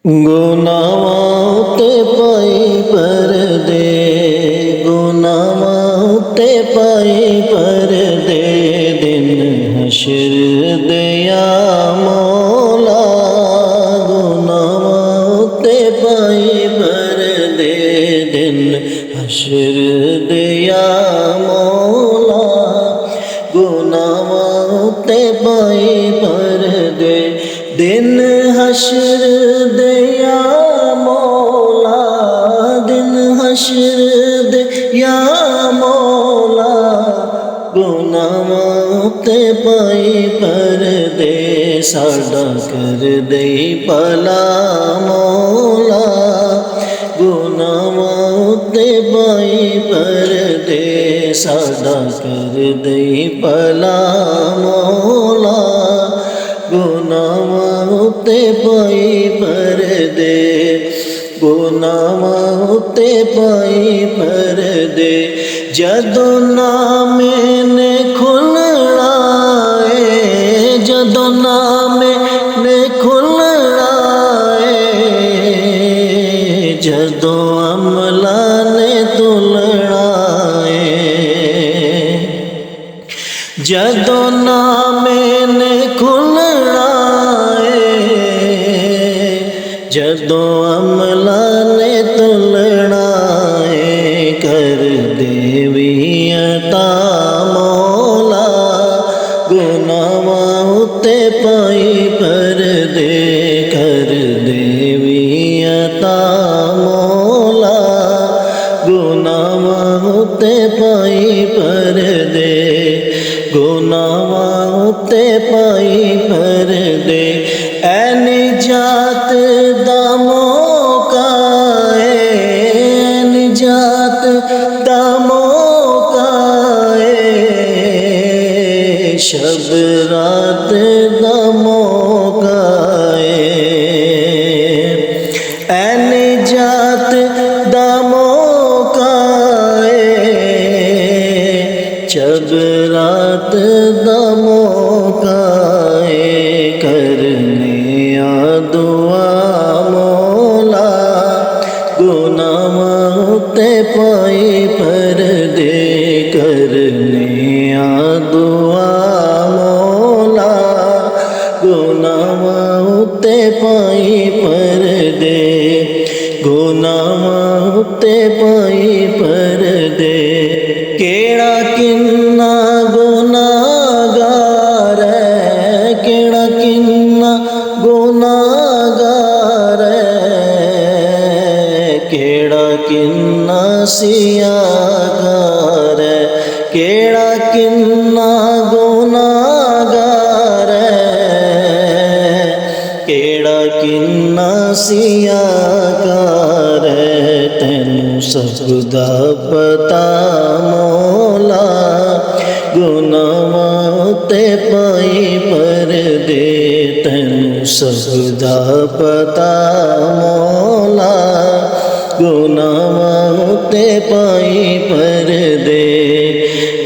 गुनाहों ते पाई पर्दे, गुनाहों ते पाई पर्दे, दिन हशर दे या मौला। गुनाहों ते पाई पर्दे, दिन हशर दे या मौला। गुनाहों ते पाई पर्दे, दिन हशर दे या मौला। दिन हशर दे या मौला। गुनाहों ते पाई पर्दे, साडा कर दे भला मौला। गुनाहों ते पाई पर्दे, साडा कर दे भला मौला। गुनाहों ते पाई पर्दे, गुनाहों ते पाई पर्दे, जदों नामे ने खुलना है, जदों नामे ने खुलना है, जदों अमला ने तुलना है, जदों नामे ने खुलना है, जदों अमला ने तुलना है, कर देवी अता मौला। गुनाहों ते पाई पर्दे, कर देवी अता मौला। गुनाहों ते पाई पर्दे, गुनाहों ते पाई पर्दे, ऐ निजात दा मौका है, निजात दा मौका है, शब रात दा मौका है, ऐ निजात दा मौका है, शब रात दा मौका है, करने आ दुआ मौला। गुनाहों ते पाई पर्दे, करने आ दुआ मौला। गुनाहों ते पाई पर्दे, गुनाहों ते पाई पर्दे, केड़ा किन्ना गुनाहगार है, केड़ा किन्ना गुनाहगार है, केड़ा किन्ना सियाकार है, केड़ा किन्ना गुनाहगार है, केड़ा किन्ना सियाकार है, तैनू सब दा पता मौला। गुनाहों ते पाई पर्दे, तैनू सब दा पता मौला। गुनाहों ते पाई पर्दे,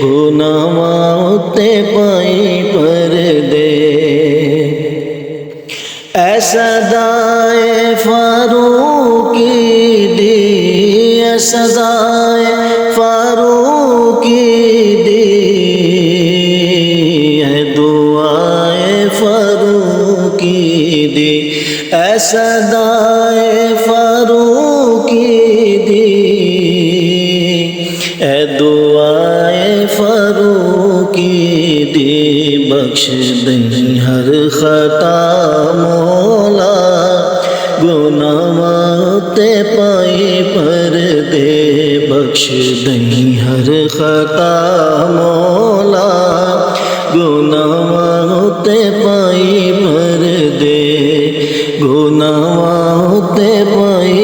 गुनाहों ते पाई पर्दे, ऐसा दाए फारूकी दी, ऐसा दाए फारूकी दी, है दुआए फारूकी दी, ऐसा दाए फारूकी दी, है दुआए फारूकी दी, बख्श दई हर खता मौला। गुनाहों ते पाई पर्दे, बख्श दई हर खता मौला। गुनाहों ते पाई पर्दे, गुनाहों ते पाई